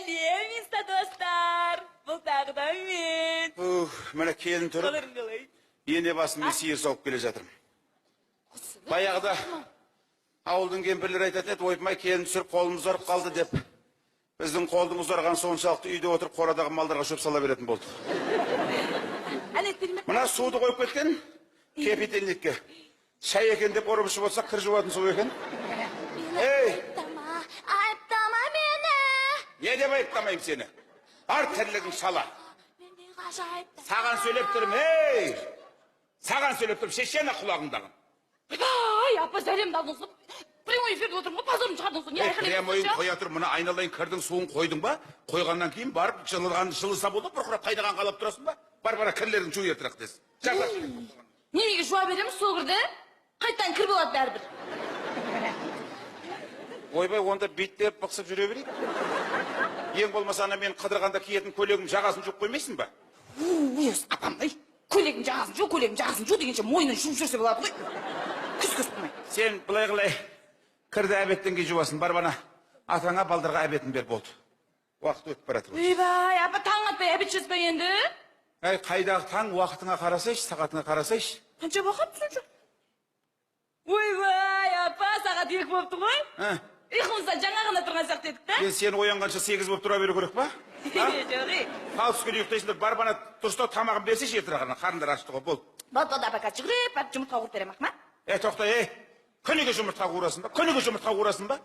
Сәлем, инста достар. Бұл тағыдан мен. Міне келін тұрып, Қаларың қалай? ене басымен сиыр сауып келе жатырмын. Баяғыда ауылдың кемпірлері айтатын еді, ойпырмай келін түсіріп қолымыз ұзарып қалды деп. Біздің қолдың ұзарған соншалықты үйде отырып қорадағы малдарға шөп сала беретін болды. Мына суды қойып кеткен кепетельникке. Шай екен деп ұрып ішіп отырса кір жуатын су екен. Ей! Айыптама мені. Не деп айыптамайым сені? Ар тірлігің шала. Саған сөйлеп тұрым, ей! Саған сөйлеп тұрым, шешені құлағыңдағын. Ай, апа сәлем дадыңыз. Прямой эфирде отырмын, позорым шығардыңыз. Прямойын қоя тұрып, мұны айналайын кірдің суын қойдың ба? Қойғаннан кейін барып жылыса болды, бұрқырап қайдаған қалап тұрасың ба? Бар кірлерін жу ертірақ десін. Немеге жуа береміз сол кірді? Қайттан кір болады бәрібір. Ойбай, онда беттеп бықсып жүре берейік. Ең болмаса ана мен қыдырғанда киетін көлегім жағасын жуып қоймайсың ба? Апамдай, көлегім жағасын жу дегенше мойнын жуып жүрсе болады ғой. Күс қылмай. Сен бұлай қылай кірді әбеттен кей жуасын, бар бана атаңа балдарға әбетін бер болды. Уақыт өтіп баратыр. Ойбай, апа таң атпай әбет жазбай енді. Әй, қайдағы таң уақытыңа қарасайшы, сағатыңа қарасайшы. Қанша уақыт түсінші? Ойбай, апа, сағат 2 болыпты ғой. Ұйқымыздан жаңа ғана тұрған сияқты едік та? Мен сені оянғанша 8 болып тұра беру керек па? Жоғы. Ал түскен ұйықтайсыңдар, бар бана дұрыстау тамағын берсейші ертірағына, қарындар ашты ғой, бол. Болды, апа, жүгіріп, жұмыртқа қуырып берем ақма? Тоқта, күніге жұмыртқа қуырасың ба?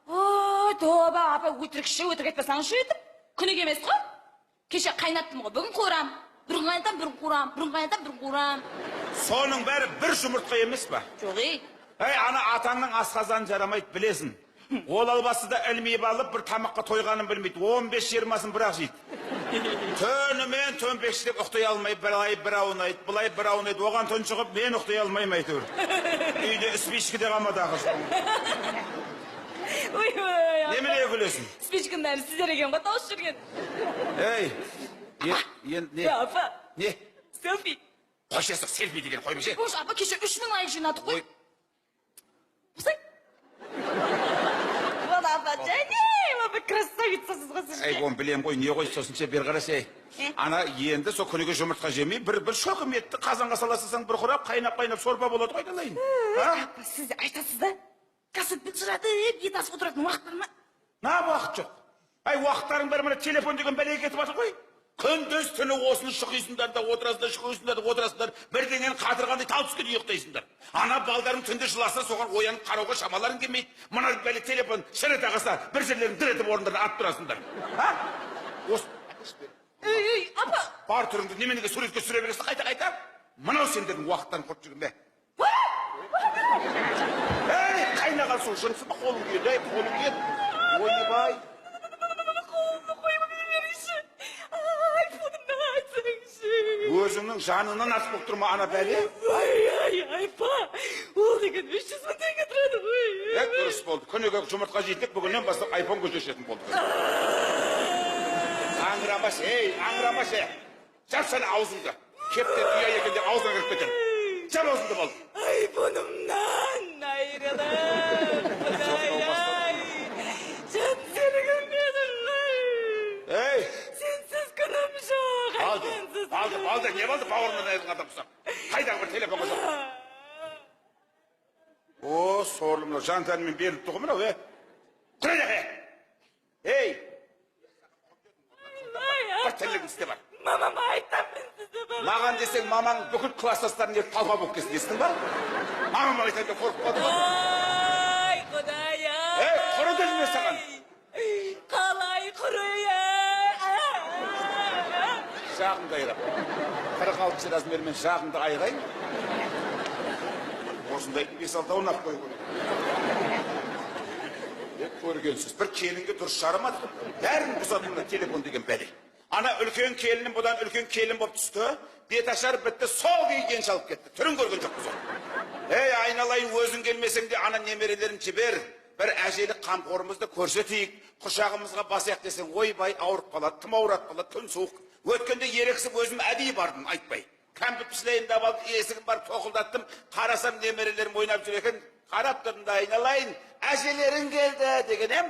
Ой, тоба, апа, өтірікші айтпасаңызшы етіп. Күніге емес қой? Кеше қайнаттым ғой, бүгін қуырам. Бүрін қайнатам, қуырам. Соның бәрі бір жұмыртқа емес па? Жоғы. Ана атаңның асқазаны жарамайды, білесің. Ол албасы да ілмейіп алып, бір тамаққа тойғанын білмейді. 15-20-сын бірақ жейді. Түнімен төнбекшілеп ұқтай алмай, былай бір ауынайды, оған түн шығып, мен ұқтай алмайым әйтеуір. Үйде спичкіде қалмадағы жоқ. Немеле күлесің? Спичкінің бәрі сіздер екен ғой, тауыс жүрген. Не? Апа. Не? Селфи. Қойшесің, селфи деген қоймыше? Қош, апа, кеше 3000 лайк жинадық қой. Осай. Вот, апа, жәнем, апа, красавицасыз қосың. Оны білем ғой, не ғой, сосынше бер қарасай. Ана енді со күніге жұмыртқа жемей, бір шоқым етті қазанға саласысаң, бір құрап, қайнап сорпа болады ғой, қалайын. Апа, сіз айтасыз да, кассетпен сұратып, ет асып отыратын уақыт бар ма? На уақыт жоқ. Уақыттарың бәрі мына телефон деген бәлеге кетіп жатыр ғой. Күндіз түні осыны шықисыңдар да отырасыңдар, бірдеңен қатырғандай тал түскен ұйықтайсыңдар. Ана балдарың түнде жыласа, соған оянып қарауға шамаларың келмейді. Мына бәле телефон шірет ағаса, бір жерлерін дір етіп орындарына ат тұрасыңдар. Апа! Бар түріңді неменеге суретке сүре бересің, қайта. Мынау сендердің уақыттарын құрт жүрген бе? Қайнаған су жынсы ба, қолың күйеді, ойбай. Өзіңнің жанынан ас болып тұрма ана бәле? Айпа, ол деген 500 мың теңге тұрады ғой. Дұрыс болды. Күніге жұмыртқа жейтік, бүгіннен бастап айфон көшешетін болды. Аңырамаш, жап сәні аузыңды. Кептен ұя екенде аузына кіріп кетер. Жап аузыңды болды. Айпонымнан айрылып. Құдай-ай. Жан сені көрмедім. Сенсіз күнім жоқ. Балды, не болды бауырынан айырылған адамсың? Қайдағы бір телефонға жоқ? Сорлымда жан тәнімен беріліп тұғы мынау, Күрелеғе! Бір тірлігін істе бар. Мамама айтам мен сізді бар. Маған десең, мамаң бүкіл кластастарын еріп талға болып кесін, естің ба? Мамама айтам деп қорқып қалды ма? Ай, Құдай-ай! Құры ділме саған. Қалай құрыя? Жағыңды айрап. 46 размермен жағыңды айрайын. Осындай 5-6 ұнап қой көрген. Көргенсіз. Бір келінге дұрыс жарамады. Бәрін бұзадыңда телефон деген бәле. Ана үлкен келінім бұдан үлкен келін болып түсті. Бет ашар бітті, сол кейген шалып кетті. Түрін көрген жоқ бұзор. Айналайын, өзің келмесең де ана немерелерін жібер. Бір әжелік қамқорымызды көрсетейік. Құшағымызға басаяқ десең, ойбай ауырып қалады, тым ауырат қалады, күн суық. Өткенде ерексіп өзім әдейі бардым, айтпай. Кәмпіп пісілейін дап алып, есігін барып тоқылдаттым. Қарасам немерелерім ойнап жүр екен. Қарап тұрдым да айналайын, әжелерің келді деген ем.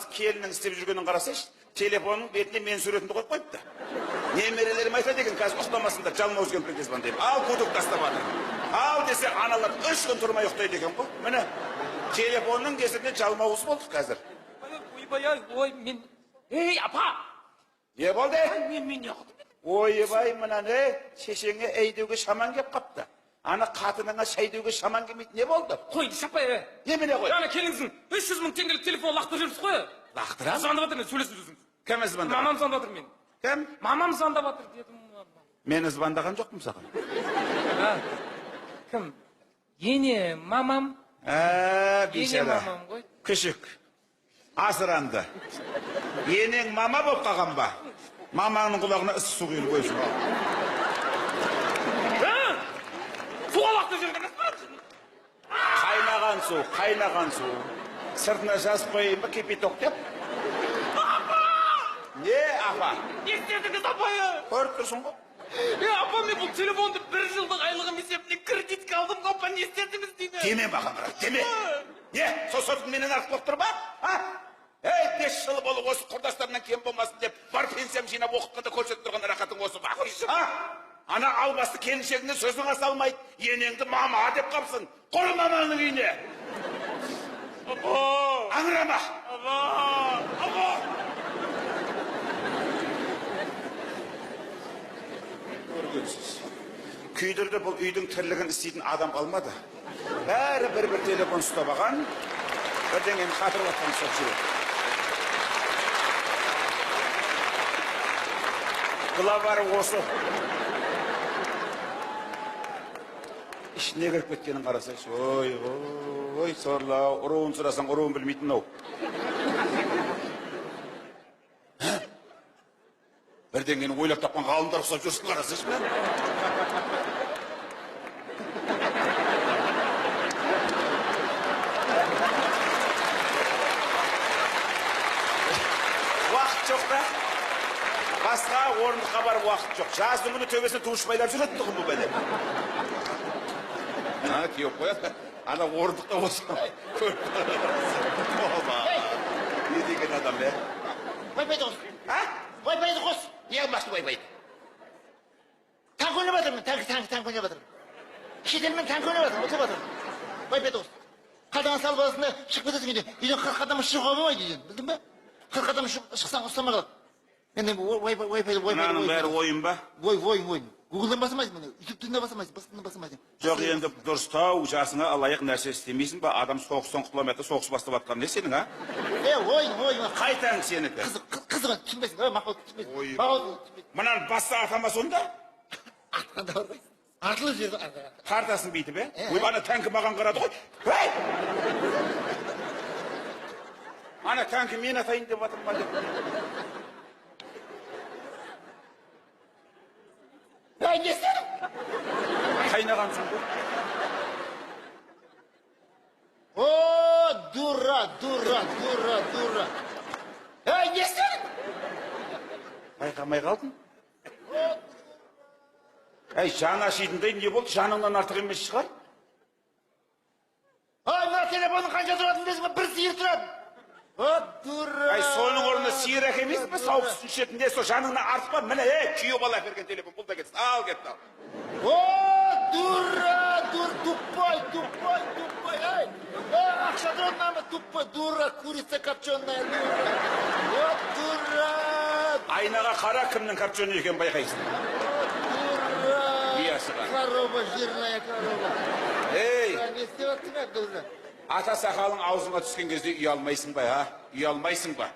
албасты келіннің істеп жүргенін қарасайшы, телефонның бетіне мен суретімді қойып қойыпты. Немерелерім айтады екен, қазір ұқтамасындар, жалмауыз кемпірге звон деп. Ал көдік тастап жатыр. Ал десе аналар 3 күн тұрмай ұйықтайды екен ғой. Міне, телефонның кесірінен жалмауыз болдық қазір. Ой, мен... Ей, апа! Не болды? Мен не қылдым? Ойбай, мына не? Шешеңе әйдеуге шаман кеп қапты. Ана қатыныңа шайдеуге шаман келмейді. Не болды? Қой, шапай, Немене қой? Ана келіңіздің 300 мың теңгелік телефон лақтырып жүрсіз қой. Лақтыра? Звондап жатыр, сөйлесіп жүрсің. Кім звондап? Мамам звондап жатыр мен. Кім? Мамам звондап жатыр дедім. Мен звондаған жоқпын саған. Кім? Ене мамам. Ене бейшара. мамам ғой. Күшік. Асыранды. Енең мама болып қалған ба? Мамаңның құлағына ыс су құйылып қойсын. Суға лақтырып жүрген емес пе? Қайнаған су. Сыртына жазып қойайын ба кипяток деп? Не, апа? Не істедіңіз, апайы? Көріп тұрсың ғой? Апа, мен бұл телефонды 1 жылдық айлығым есебінен кредитке алдым, апа, не істедіңіз деймін? Деме маған, брат, деме. Не, сотың менен артық болып тұр ба? Ей, 5 жыл болып осы құрдастарынан кем болмасын деп, бар пенсиям жинап оқытқанда көрсетіп тұрған рақатың осы ба? Ана албасты келіншегіне сөзің аса алмайды. Енеңді мама деп қапсың. Құры мамаңның үйіне. Аңырама. Көргенсіз. Күйдірді бұл үйдің тірлігін істейтін адам қалмады. Бәрі бір телефон ұстап алған. Бірдеңені қатырып сол жүреді. Главары осы. İşine kırıp ketkenin qarasayшы. Ой, сорла, ұруын сұрасаң, ұруын білмейтін ау. Бірдеңені ойлап тапқан ғалымдар ұқсап жүрсін қарасайшы мен. Уақыт жоқ та. Басқа орындыққа барып уақыт жоқ. Жаздың күні төбесіне туышпайлар жүреді тұғын бұл бәле. Кеуіп қояды. Ана орындықта осы. Не деген адам, бе? Вайбайды қос. Вайбайды қос. Не алмақты вайбайды? Танк ойнап жатырмын, танк ойнап жатырмын. Шетелмен танк ойнап жатырмын, отырып жатырмын. Вайбайды қос. Қадаңа салып аласың да шығып кетесің үйден. Үйден 40 адам шығуға болмайды үйден, білдің бе? 40 адам шықсаң ұстамай қалады. Енді вайбайды. Мынаның бәрі ойын ба? Ойын. Гуглдан басамайсың мені, ютубтан басамайсың. Жоқ, енді дұрыстау, жасыңа алаяқ нәрсе істемейсің ба? Адам соғыстан құтыламайды, соғыс бастап атқан не сенің, а? Ойын. Қайтаң сенікі? Қызығы түсінбейсің, мақұл түсінбейсің. Мынаны баста атама сонда? Атқанда бар ғой. Артылы жерді артыға. Тартасын бейтіп, ана тәңкі маған қарады ғой. Ана тәңкі мен атайын деп атырым ба деп. Не істедің? Қайнағансың ғой. Дура. Не істедің? Байқамай қалдың? Жаңа шидіңдей не болды? Жаныңнан артық емес шығар? Мына телефонның қанша тұратын десің ба? 1 сиыр тұрады. Дура. Соның орнына сиыр әкемейсің бе? Сауық сүтін ішетінде сол жаныңнан артық ба? Міне, күйеу бала әперген телефон. Бұл да кетсін. Ал кетті ал. Дура. Тупой. Ақша тұрады мама, тупой. Дура, курица копченая. Дура. Айнаға қара, кімнің копченый екен байқайсың. Корова, жирная корова. Ей! Не істеп attың ә, дура? Ата сақалың аузыңа түскен кезде ұялмайсың ба, а? Ұялмайсың ба?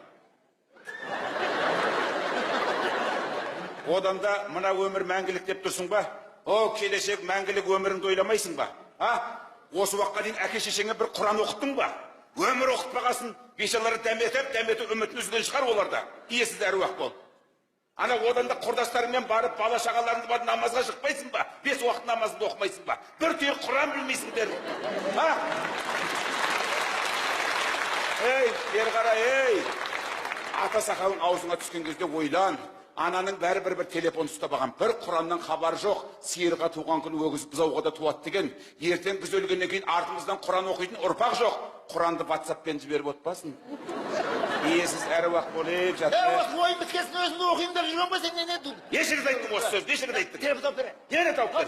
Одан да мына өмір мәңгілік деп тұрсың ба? Келешек мәңгілік өміріңді ойламайсың ба? Осы уақытқа дейін әке шешеңе бір Құран оқыттың ба? Өмір оқытпағасын, бейшалары дәметіп үмітін үзген шығар оларда. Иесіз әруақ бол. Ана одан да құрдастарыңмен барып, бала шағаларыңды барып намазға шықпайсың ба? 5 уақыт намазыңды оқымайсың ба? Bir түйір Құран білмейсіңдер. Ей, бері қара, ей! Ата сақалың аузыңа түскен кезде ойлан. Ананың бәрібір бір телефон ұстап алған. Бір Құраннан хабар жоқ. Сиырға туған күн өгіз бұзауға да туады деген. Ертең біз өлгеннен кейін артымыздан Құран оқитын ұрпақ жоқ. Құранды WhatsAppпен жіберіп отпасын. Иесіз әруақ болып жатыр. Осы ойын біткесін өзіңді оқимын деп жүрген ба сен не ду? Нешігіз айттың осы сөз, нешігіз айттың? Телефон тауып бере. Нене тауып бер?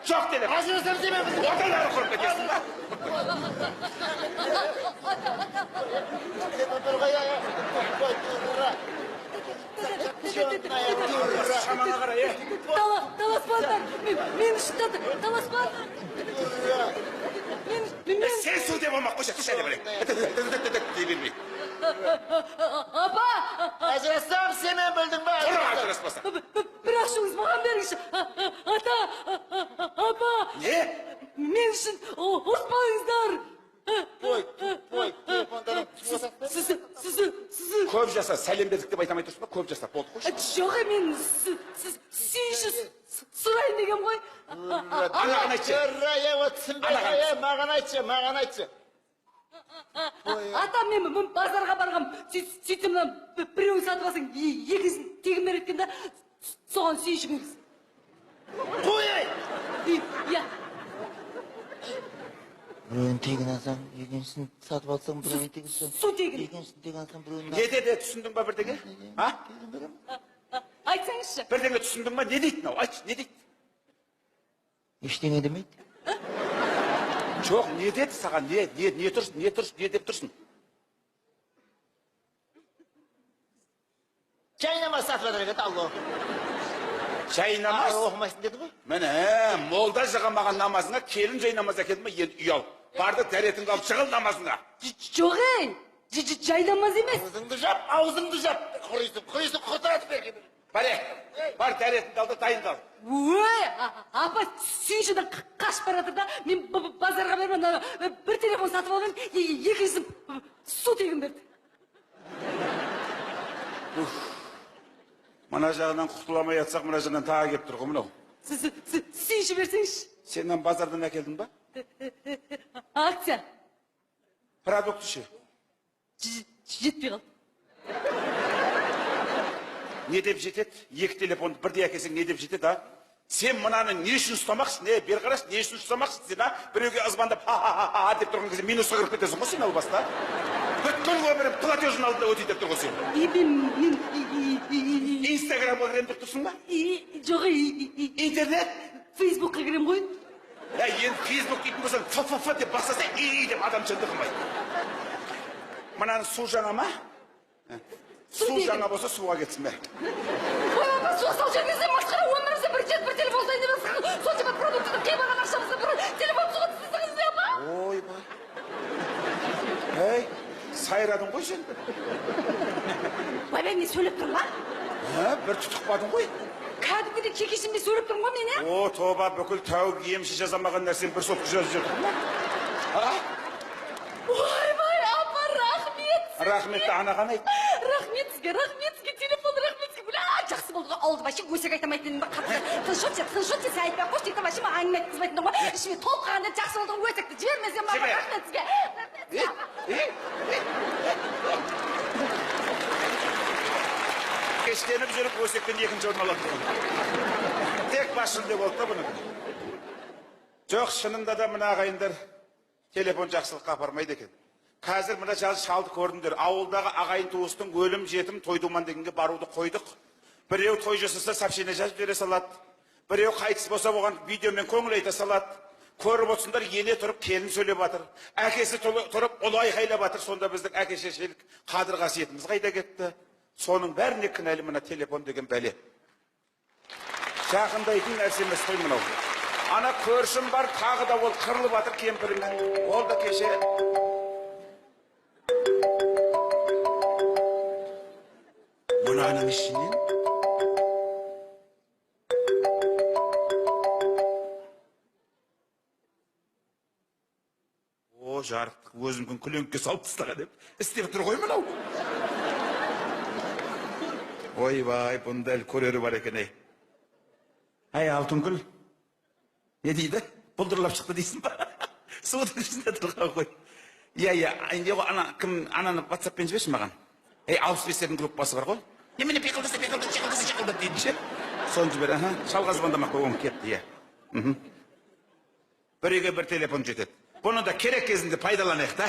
Жоқ телефон. Ажырасам деме біз. Отайлары құрып кетесің ба? Телефон тұр қая. Шамана қарай, Таласпаңдар, мен үшін таласпаңдар. Сен су деп болмақ қойшы, түш әлі бірек. Дей бермей. Апа! Ажырасам семен білдің ба? Құр ажыраспаса. Bir ақшыңыз маған беріңізші. Ата! Апа! Не? Мен үшін ұрспаңыздар. Телефондарым Сізі... Көп жаса, сәлем бердік деп айтамай тұрсың ба? Көп жаса, болды қойшы. Жоқ, мен сүйінші сұрайын деген ғой. Анаған айтшы. Маған айтшы. Ата, мен базарға барғам. Сөйтсем, біреуін сатып алсаң, екіншісін тегін береді екен да, соған сүйінші беріңіз. Қой! Иә. Біреуін тегін алсаң, екіншісін сатып алсаң, біреуін тегін алсаң. Су тегін. Екіншісін тегін алсаң, біреуін... Не деді, түсіндің ба бірдеңе? А? Айтсаңызшы. Бірдеңе түсіндің ба? Не дейді мынау? Айтшы, не дейді? Ештеңе демейді. Жоқ, не деді саған? Не тұрсын, не деп тұрсын? Жайнамаз сатып жатыр екен, Алло. Жайнамаз? Оқымайсың деді ғой. Міне, молда жығамаған намазыңа келін жайнамаз әкелді ма, енді үй ал. Барды дәретіңді алып шығыл намазыңа. Жоқ ей, жайнамаз емес. Аузыңды жап. Құрыйсың, құртыратып берген. Бар дәретіңді алды, дайындал. Ой, апа, сүйіншіден қашып баратыр да, мен базарға бермін, бір телефон сатып алған, екіншісін су тегін берді. Мына жағынан құтыламай атсақ, мына жағынан тағы кеп тұр ғой мынау. Сүйінші берсеңші. Сенен базардан әкелдің ба? Акция. Продукты ше? Жетпей қалды. Не деп жетеді? Екі телефонды бірдей әкелсең не деп жетеді, а? Сен мынаны не үшін ұстамақсың? Не, бер қараш, не үшін ұстамақсың сен, а? Біреуге ызбандап ха-ха-ха деп тұрған кезде минусқа кіріп кетесің ғой сен ал баста. Бүткіл өмірім платежын алдында өтейді деп тұр ғой сен. Инстаграмға кірем деп тұрсың ба? Жоқ, Интернет? Фейсбукқа кірем ғой. Енді Фейсбук дейтін болсаң, фа-фа-фа деп басаса, деп адам жынды қылмайды. Мынаны су жаңа ма? Су жаңа болса суға кетсін бе? Ой, апа, суға сау жеріңізде масқара өмірімізде бір телефон сайын деп жатсың. Сол жібір продуктыды қимаған ақшамызды бір телефон суға түсірсіңіз де, апа. Ой, бай. Ей, сайрадың ғой сен. Бай, мен сөйлеп тұрмын ба? Бір тұтықпадың ғой. Кәдімгідей кекешімде сөйлеп тұрмын ғой мен, О, тоба, бүкіл тәуіп емші жазамаған нәрсен бір сотқы жазып жүрдің ба? Ой, бай, апа, рахмет. Рахметті анаған айт. Рахмет сізге, телефон рахмет сізге. Бля, жақсы болды ғой, ауылды башын өсек айтамайтын ба? Тыныш өтсе, сен айтпай қош дейді, башын әңгіме айтқызбайтын ғой. Ішіме толып қалғанда жақсы болды ғой, өсекті жібермесем ба? Рахмет сізге. Кештеніп жүріп өсектен екінші орын алады. Тек басшылды болды да бұны. Жоқ, шынында да мына ағайындар телефон жақсылыққа апармайды екен. Қазір мына шалды көрдіңдер. Ауылдағы ағайын туыстың өлім, жетім, той-думан дегенге баруды қойдық. Біреу той жасаса сообщение жазып бере салады. Біреу қайтыс болса оған видеомен көңіл айта салады. Көріп отырсыңдар, ене тұрып келін сөйлеп жатыр. Әкесі тұрып ұлы айқайлап жатыр. Сонда біздің әке-шешелік қадір қасиетіміз қайда кетті? Соның бәріне кінәлі мына телефон деген бәле. Жақындайтын нәрсе емес қой мынау. Ана көршім бар, тағы да ол қырылып жатыр кемпірімен. Ол да кеше мынаның ішінен о, жарықтық өзімкін күленкке салып тастаған деп істеп тұр ғой мынау. Ойбай, бұнда әлі көрері бар екен, ей. Әй, Алтынгүл, не дейді? Бұлдырлап шықты дейсің ба? Судың ішінде тұрған ғой. Иә, ананы WhatsApp-пен жіберші маған. Ей, 65-лердің группасы бар ғой. Немені пекілдісі deyince. Sonuncu bir, aha. Çalgazbandamak babam gitti ya. Hı hı. Biriga bir telefon жетеді. Bunu da kerek кезінде пайдаланайық да.